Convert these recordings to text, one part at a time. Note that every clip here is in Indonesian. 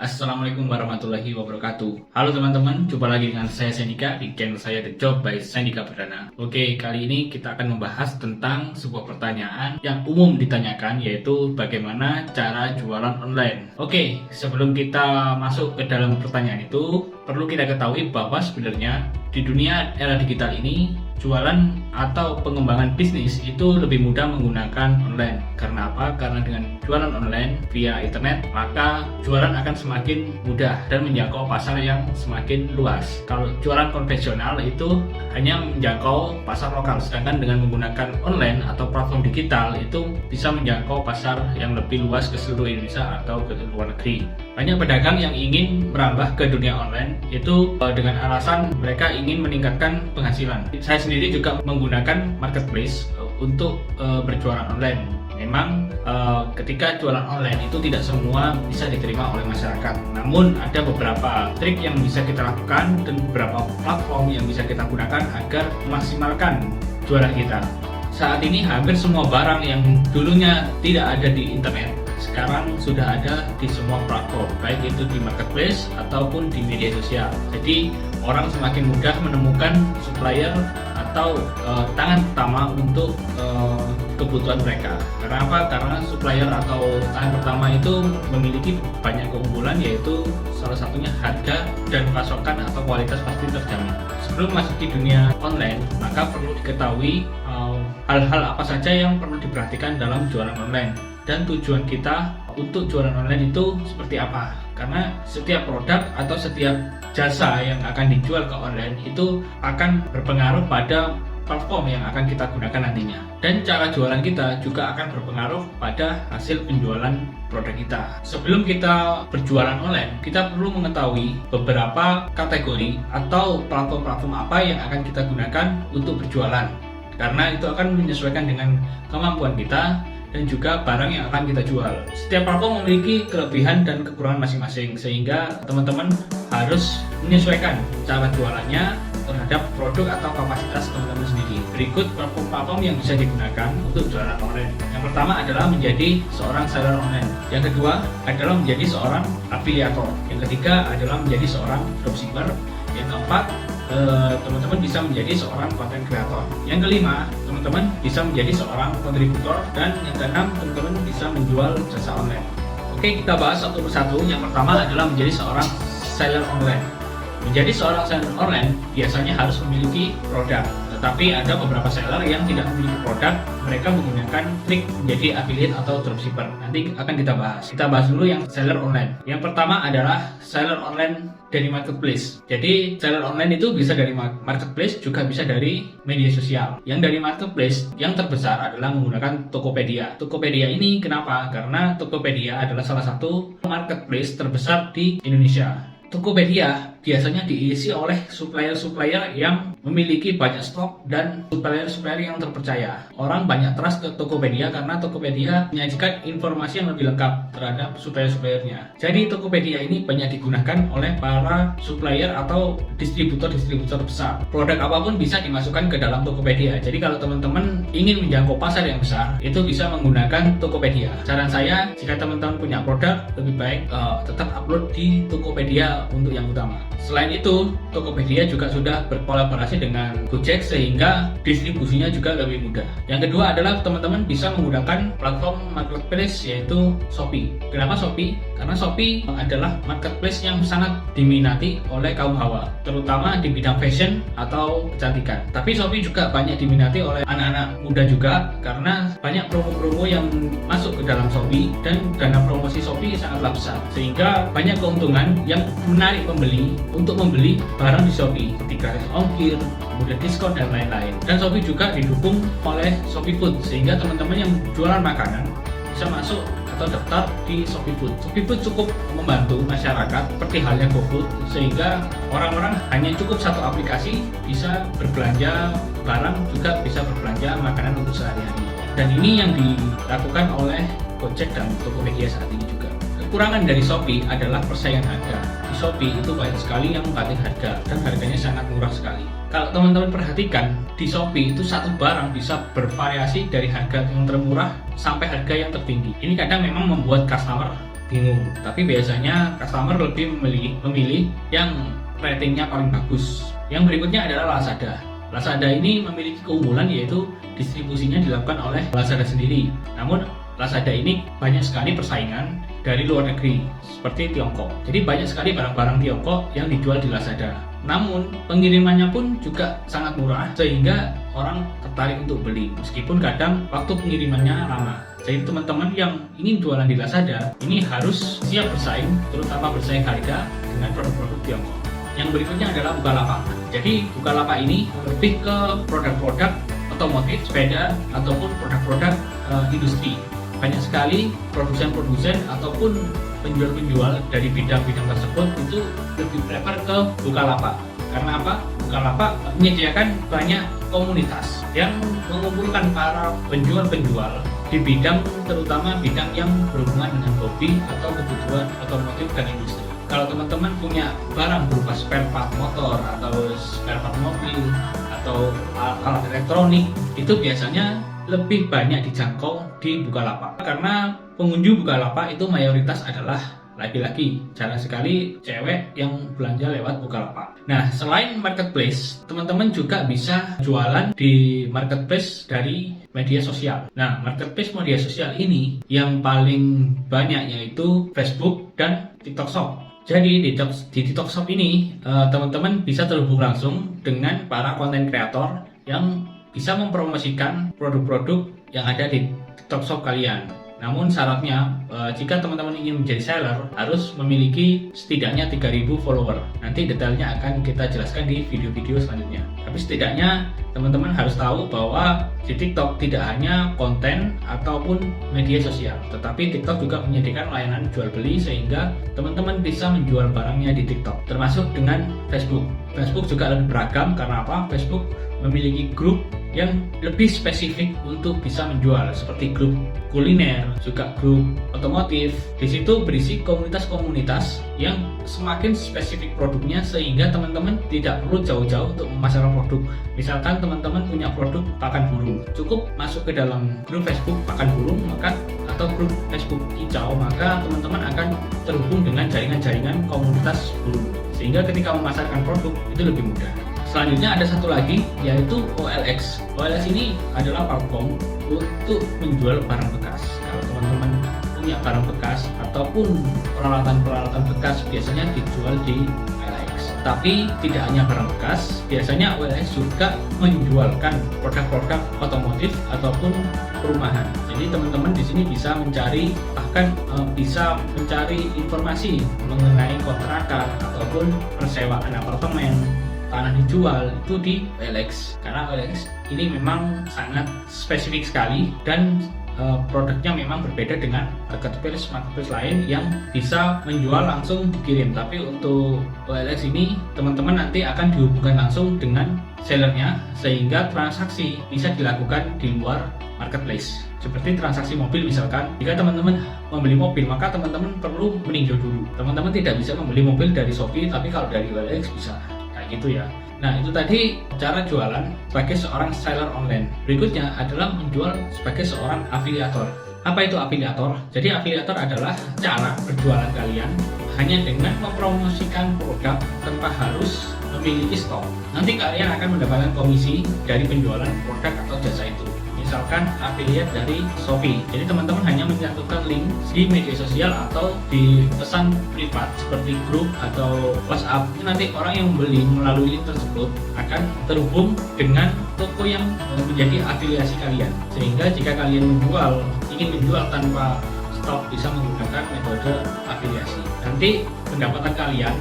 Assalamualaikum warahmatullahi wabarakatuh. Halo teman-teman, jumpa lagi dengan saya Sendika di channel saya The Job by Sendika Perdana. Oke, kali ini kita akan membahas tentang sebuah pertanyaan yang umum ditanyakan, yaitu bagaimana cara jualan online. Oke, sebelum kita masuk ke dalam pertanyaan itu, perlu kita ketahui bahwa sebenarnya di dunia era digital ini jualan atau pengembangan bisnis itu lebih mudah menggunakan online. Karena apa? Karena dengan jualan online via internet, maka jualan akan semakin mudah dan menjangkau pasar yang semakin luas. Kalau jualan konvensional itu hanya menjangkau pasar lokal, sedangkan dengan menggunakan online atau platform digital itu bisa menjangkau pasar yang lebih luas ke seluruh Indonesia atau ke luar negeri. Banyak pedagang yang ingin merambah ke dunia online itu dengan alasan mereka ingin meningkatkan penghasilan. Saya sendiri juga menggunakan marketplace untuk berjualan online. Memang ketika jualan online itu tidak semua bisa diterima oleh masyarakat. Namun ada beberapa trik yang bisa kita lakukan dan beberapa platform yang bisa kita gunakan agar memaksimalkan jualan kita. Saat ini hampir semua barang yang dulunya tidak ada di internet sekarang sudah ada di semua platform, baik itu di marketplace ataupun di media sosial. Jadi orang semakin mudah menemukan supplier atau tangan pertama untuk kebutuhan mereka. Karena apa? Karena supplier atau tangan pertama itu memiliki banyak keunggulan, yaitu salah satunya harga dan pasokan atau kualitas pasti terjamin. Sebelum masuk di dunia online, maka perlu diketahui hal-hal apa saja yang perlu diperhatikan dalam jualan online. Dan tujuan kita untuk jualan online itu seperti apa? Karena setiap produk atau setiap jasa yang akan dijual ke online itu akan berpengaruh pada platform yang akan kita gunakan nantinya. Dan cara jualan kita juga akan berpengaruh pada hasil penjualan produk kita. Sebelum kita berjualan online, kita perlu mengetahui beberapa kategori atau platform-platform apa yang akan kita gunakan untuk berjualan. Karena itu akan menyesuaikan dengan kemampuan kita dan juga barang yang akan kita jual. Setiap platform memiliki kelebihan dan kekurangan masing-masing, sehingga teman-teman harus menyesuaikan cara jualannya terhadap produk atau kapasitas teman-teman sendiri. Berikut platform-platform yang bisa digunakan untuk jualan online. Yang pertama adalah menjadi seorang seller online. Yang kedua adalah menjadi seorang afiliator. Yang ketiga adalah menjadi seorang dropshipper. Yang keempat, teman-teman bisa menjadi seorang content creator. Yang kelima, teman-teman bisa menjadi seorang kontributor. Dan yang keenam, teman-teman bisa menjual jasa online. Oke, kita bahas satu persatu. Yang pertama adalah menjadi seorang seller online. Menjadi seorang seller online biasanya harus memiliki produk. Tetapi ada beberapa seller yang tidak memiliki produk, mereka menggunakan trik menjadi affiliate atau dropshipper. Nanti akan kita bahas. Kita bahas dulu yang seller online. Yang pertama adalah seller online dari marketplace. Jadi seller online itu bisa dari marketplace, juga bisa dari media sosial. Yang dari marketplace yang terbesar adalah menggunakan Tokopedia. Tokopedia ini kenapa? Karena Tokopedia adalah salah satu marketplace terbesar di Indonesia. Tokopedia biasanya diisi oleh supplier-supplier yang memiliki banyak stok dan supplier-supplier yang terpercaya. Orang banyak trust ke Tokopedia karena Tokopedia menyajikan informasi yang lebih lengkap terhadap supplier-suppliernya. Jadi Tokopedia ini banyak digunakan oleh para supplier atau distributor-distributor besar. Produk apapun bisa dimasukkan ke dalam Tokopedia. Jadi kalau teman-teman ingin menjangkau pasar yang besar, itu bisa menggunakan Tokopedia. Saran saya, jika teman-teman punya produk, lebih baik tetap upload di Tokopedia untuk yang utama. Selain itu, Tokopedia juga sudah berkolaborasi dengan Gojek sehingga distribusinya juga lebih mudah. Yang kedua adalah teman-teman bisa menggunakan platform marketplace, yaitu Shopee. Kenapa Shopee? Karena Shopee adalah marketplace yang sangat diminati oleh kaum hawa, terutama di bidang fashion atau kecantikan. Tapi Shopee juga banyak diminati oleh anak-anak muda juga karena banyak promo-promo yang masuk ke dalam Shopee dan dana promosi Shopee sangatlah besar, sehingga banyak keuntungan yang menarik pembeli untuk membeli barang di Shopee seperti gratis ongkir, kemudian diskon dan lain-lain. Dan Shopee juga didukung oleh Shopee Food, sehingga teman-teman yang jualan makanan bisa masuk atau daftar di Shopee Food. Shopee Food cukup membantu masyarakat seperti halnya GoFood, sehingga orang-orang hanya cukup satu aplikasi bisa berbelanja barang, juga bisa berbelanja makanan untuk sehari-hari. Dan ini yang dilakukan oleh Gojek dan Tokopedia saat ini juga. Kekurangan dari Shopee adalah persaingan harga. Di Shopee itu banyak sekali yang mengganti harga dan harganya sangat murah sekali. Kalau teman-teman perhatikan, di Shopee itu satu barang bisa bervariasi dari harga yang termurah sampai harga yang tertinggi. Ini kadang memang membuat customer bingung. Tapi biasanya customer lebih memilih yang ratingnya paling bagus. Yang berikutnya adalah Lazada. Lazada ini memiliki keunggulan yaitu distribusinya dilakukan oleh Lazada sendiri. Namun Lazada ini banyak sekali persaingan dari luar negeri seperti Tiongkok. Jadi banyak sekali barang-barang Tiongkok yang dijual di Lazada. Namun pengirimannya pun juga sangat murah sehingga orang tertarik untuk beli meskipun kadang waktu pengirimannya lama. Jadi teman-teman yang ingin jualan di Lazada ini harus siap bersaing, terutama bersaing harga dengan produk-produk Tiongkok. Yang berikutnya adalah Bukalapak. Jadi Bukalapak ini lebih ke produk-produk otomotif, sepeda ataupun produk-produk industri. Banyak sekali produsen-produsen ataupun penjual-penjual dari bidang-bidang tersebut itu lebih prefer ke Bukalapak. Karena apa? Bukalapak menyediakan banyak komunitas yang mengumpulkan para penjual-penjual di bidang, terutama bidang yang berhubungan dengan hobi atau kebutuhan otomotif dan industri. Kalau teman-teman punya barang berupa spare part motor atau spare part mobil atau alat elektronik, itu biasanya lebih banyak dijangkau di Bukalapak. Karena pengunjung Bukalapak itu mayoritas adalah laki-laki, jarang sekali cewek yang belanja lewat Bukalapak. Nah, selain marketplace, teman-teman juga bisa jualan di marketplace dari media sosial. Nah, marketplace media sosial ini yang paling banyak yaitu Facebook dan TikTok Shop. Jadi di TikTok Shop ini teman-teman bisa terhubung langsung dengan para konten kreator yang bisa mempromosikan produk-produk yang ada di TikTok Shop kalian. Namun syaratnya jika teman-teman ingin menjadi seller harus memiliki setidaknya 3.000 follower. Nanti detailnya akan kita jelaskan di video-video selanjutnya. Tapi setidaknya teman-teman harus tahu bahwa di TikTok tidak hanya konten ataupun media sosial, tetapi TikTok juga menyediakan layanan jual beli sehingga teman-teman bisa menjual barangnya di TikTok. Termasuk dengan Facebook. Facebook juga lebih beragam karena apa? Facebook memiliki grup yang lebih spesifik untuk bisa menjual seperti grup kuliner, juga grup otomotif. Di situ berisi komunitas-komunitas yang semakin spesifik produknya sehingga teman-teman tidak perlu jauh-jauh untuk memasarkan produk. Misalkan teman-teman punya produk pakan burung, cukup masuk ke dalam grup Facebook pakan burung atau grup Facebook kicau, maka teman-teman akan terhubung dengan jaringan-jaringan komunitas burung sehingga ketika memasarkan produk itu lebih mudah. Selanjutnya ada satu lagi yaitu OLX. OLX ini adalah platform untuk menjual barang bekas. Kalau teman-teman punya barang bekas ataupun peralatan-peralatan bekas biasanya dijual di OLX. Tapi tidak hanya barang bekas, biasanya OLX juga menjualkan produk-produk otomotif ataupun perumahan. Jadi teman-teman di sini bisa mencari bisa mencari informasi mengenai kontrakan ataupun persewaan apartemen, tanah dijual itu di OLX. Karena OLX ini memang sangat spesifik sekali dan produknya memang berbeda dengan marketplace lain yang bisa menjual langsung dikirim. Tapi untuk OLX ini teman-teman nanti akan dihubungkan langsung dengan sellernya sehingga transaksi bisa dilakukan di luar marketplace. Seperti transaksi mobil misalkan, jika teman-teman membeli mobil maka teman-teman perlu meninjau dulu. Teman-teman tidak bisa membeli mobil dari Shopee, tapi kalau dari OLX bisa. Gitu ya. Nah, itu tadi cara jualan sebagai seorang seller online. Berikutnya adalah menjual sebagai seorang afiliator. Apa itu afiliator? Jadi afiliator adalah cara berjualan kalian hanya dengan mempromosikan produk tanpa harus memiliki stok. Nanti kalian akan mendapatkan komisi dari penjualan produk atau jasa itu. Misalkan afiliat dari Shopee. Jadi teman-teman hanya mencantumkan link di media sosial atau di pesan privat seperti grup atau WhatsApp. Nanti orang yang membeli melalui link tersebut akan terhubung dengan toko yang menjadi afiliasi kalian. Sehingga jika kalian ingin menjual tanpa stok bisa menggunakan metode afiliasi. Nanti pendapatan kalian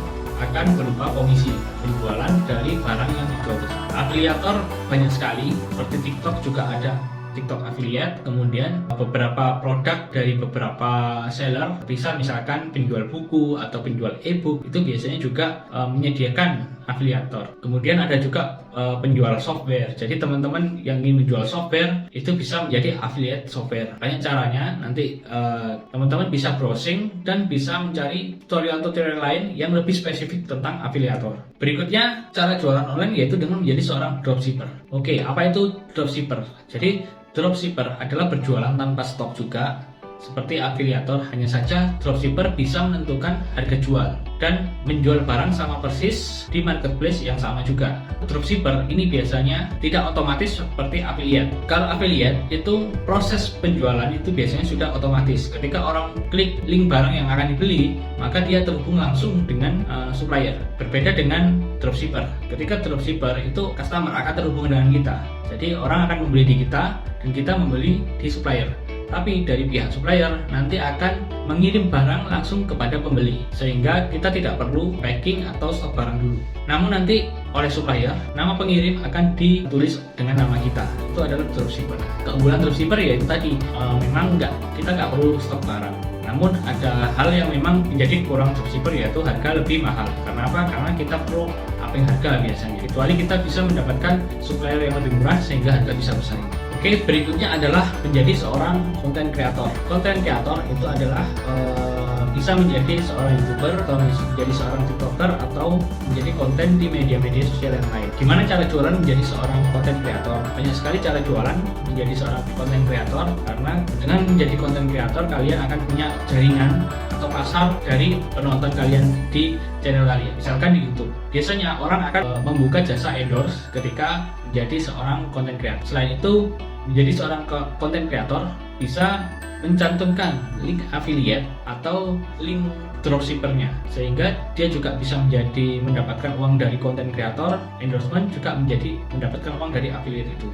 akan berupa komisi penjualan dari barang yang dijual. Afiliator banyak sekali, seperti TikTok juga ada TikTok affiliate, kemudian beberapa produk dari beberapa seller bisa misalkan penjual buku atau penjual e-book itu biasanya juga menyediakan afiliator. Kemudian ada juga penjual software. Jadi teman-teman yang ingin menjual software itu bisa menjadi affiliate software. Banyak caranya. Nanti teman-teman bisa browsing dan bisa mencari tutorial-tutorial lain yang lebih spesifik tentang afiliator. Berikutnya cara jualan online yaitu dengan menjadi seorang dropshipper. Oke, apa itu dropshipper? Jadi dropshipper adalah berjualan tanpa stok juga, seperti afiliator. Hanya saja dropshipper bisa menentukan harga jual dan menjual barang sama persis di marketplace yang sama juga. Dropshipper ini biasanya tidak otomatis seperti affiliate. Kalau affiliate itu proses penjualan itu biasanya sudah otomatis. Ketika orang klik link barang yang akan dibeli, maka dia terhubung langsung dengan supplier. Berbeda dengan dropshipper. Ketika dropshipper itu customer akan terhubung dengan kita. Jadi orang akan membeli di kita dan kita membeli di supplier. Tapi dari pihak supplier nanti akan mengirim barang langsung kepada pembeli, sehingga kita tidak perlu packing atau stok barang dulu. Namun nanti oleh supplier, nama pengirim akan ditulis dengan nama kita. Itu adalah dropshipper. Keunggulan dropshipper ya itu tadi, memang kita nggak perlu stok barang. Namun ada hal yang memang menjadi kurang dropshipper, yaitu harga lebih mahal. Karena apa? Karena kita perlu upping harga biasanya. Kecuali kita bisa mendapatkan supplier yang lebih murah sehingga harga bisa bersaing. Oke, berikutnya adalah menjadi seorang content creator. Content creator itu adalah bisa menjadi seorang YouTuber atau menjadi seorang TikToker atau menjadi konten di media-media sosial yang lain. Gimana cara jualan menjadi seorang content creator? Banyak sekali cara jualan menjadi seorang content creator, karena dengan menjadi content creator kalian akan punya jaringan atau pasar dari penonton kalian di channel kalian. Misalkan di YouTube, biasanya orang akan membuka jasa endorse ketika menjadi seorang content creator. Selain itu, menjadi seorang content creator bisa mencantumkan link affiliate atau link dropshippernya, sehingga dia juga bisa mendapatkan uang dari content creator, endorsement juga mendapatkan uang dari affiliate itu.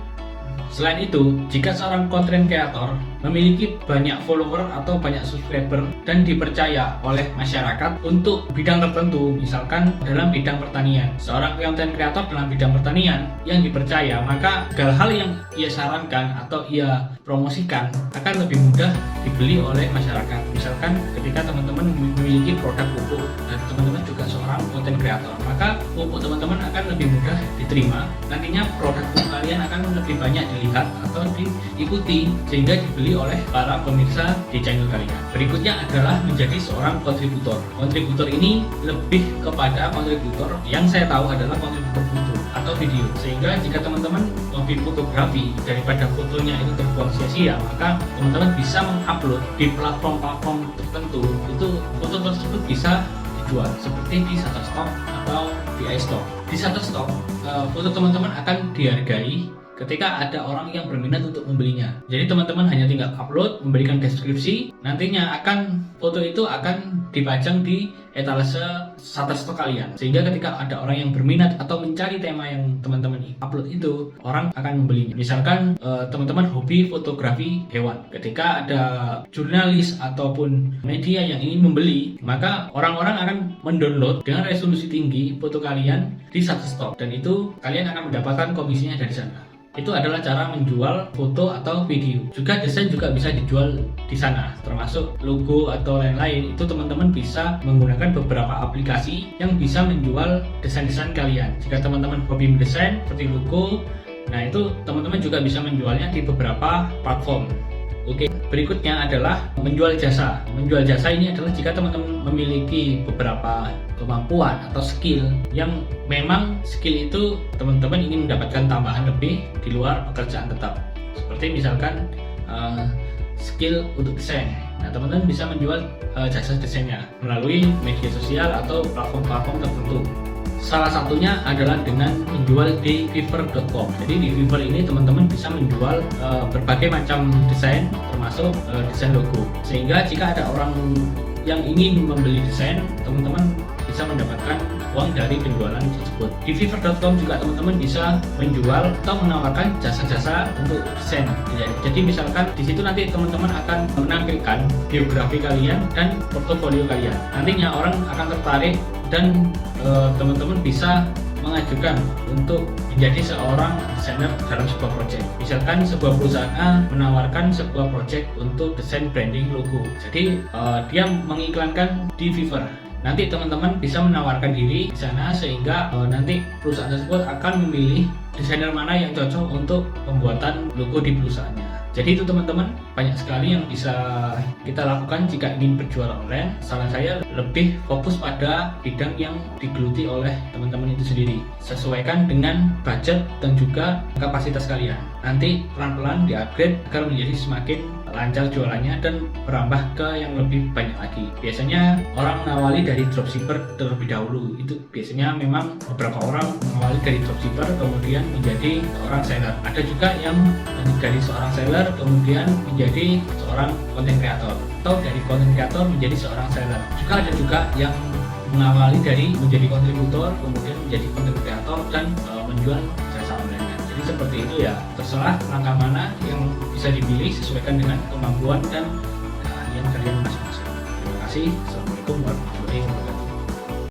Selain itu, jika seorang content creator memiliki banyak follower atau banyak subscriber dan dipercaya oleh masyarakat untuk bidang tertentu, misalkan dalam bidang pertanian, seorang content creator dalam bidang pertanian yang dipercaya, maka hal-hal yang ia sarankan atau ia promosikan akan lebih mudah dibeli oleh masyarakat. Misalkan ketika teman-teman memiliki produk pupuk dan teman-teman juga seorang content creator, maka pupuk teman-teman akan lebih mudah diterima. Nantinya produk pupuk kalian akan lebih banyak dilihat atau diikuti, sehingga dibeli oleh para pemirsa di channel kalian. Berikutnya adalah menjadi seorang kontributor. Kontributor ini lebih kepada kontributor yang saya tahu adalah kontributor foto atau video, sehingga jika teman-teman hobi fotografi daripada fotonya itu terbuang sia-sia, maka teman-teman bisa mengupload di platform-platform tertentu. Itu foto tersebut bisa dijual seperti di Shutterstock atau di iStock. Di Shutterstock, foto teman-teman akan dihargai ketika ada orang yang berminat untuk membelinya. Jadi teman-teman hanya tinggal upload, memberikan deskripsi, nantinya foto itu akan dipajang di etalase Shutterstock kalian, sehingga ketika ada orang yang berminat atau mencari tema yang teman-teman upload itu, orang akan membelinya. Misalkan teman-teman hobi fotografi hewan, ketika ada jurnalis ataupun media yang ingin membeli, maka orang-orang akan mendownload dengan resolusi tinggi foto kalian di Shutterstock, dan itu kalian akan mendapatkan komisinya dari sana. Itu adalah cara menjual foto atau video. Juga desain juga bisa dijual di sana, termasuk logo atau lain-lain. Itu teman-teman bisa menggunakan beberapa aplikasi yang bisa menjual desain-desain kalian. Jika teman-teman hobi mendesain seperti logo, nah itu teman-teman juga bisa menjualnya di beberapa platform. Oke, berikutnya adalah menjual jasa. Menjual jasa ini adalah jika teman-teman memiliki beberapa kemampuan atau skill yang memang skill itu teman-teman ingin mendapatkan tambahan lebih di luar pekerjaan tetap. Seperti misalkan skill untuk desain. Nah, teman-teman bisa menjual jasa desainnya melalui media sosial atau platform-platform tertentu. Salah satunya adalah dengan menjual di fiverr.com. Jadi di Fiverr ini teman-teman bisa menjual berbagai macam desain, termasuk desain logo. Sehingga jika ada orang yang ingin membeli desain, teman-teman bisa mendapatkan uang dari penjualan tersebut. Di fiverr.com juga teman-teman bisa menjual atau menawarkan jasa-jasa untuk desain. Jadi misalkan di situ nanti teman-teman akan menampilkan biografi kalian dan portofolio kalian. Nantinya orang akan tertarik dan teman-teman bisa mengajukan untuk menjadi seorang desainer dalam sebuah proyek. Misalkan sebuah perusahaan A menawarkan sebuah proyek untuk desain branding logo. Jadi dia mengiklankan di Fiverr. Nanti teman-teman bisa menawarkan diri di sana, sehingga nanti perusahaan tersebut akan memilih desainer mana yang cocok untuk pembuatan logo di perusahaannya. Jadi itu teman-teman, banyak sekali yang bisa kita lakukan jika ingin berjualan online. Saran saya lebih fokus pada bidang yang digeluti oleh teman-teman itu sendiri. Sesuaikan dengan budget dan juga kapasitas kalian. Nanti pelan-pelan di-upgrade agar menjadi semakin lancar jualannya dan merambah ke yang lebih banyak lagi. Biasanya orang mengawali dari dropshipper terlebih dahulu. Itu biasanya memang beberapa orang mengawali dari dropshipper kemudian menjadi seorang seller. Ada juga yang dari seorang seller kemudian menjadi seorang content creator, atau dari content creator menjadi seorang seller. Juga ada juga yang mengawali dari menjadi kontributor kemudian menjadi content creator dan menjual jasa online. Jadi seperti itu ya, terserah langkah mana yang bisa dipilih sesuaikan dengan kemampuan dan keahlian kalian masing-masing. Terima kasih. Assalamualaikum warahmatullahi wabarakatuh.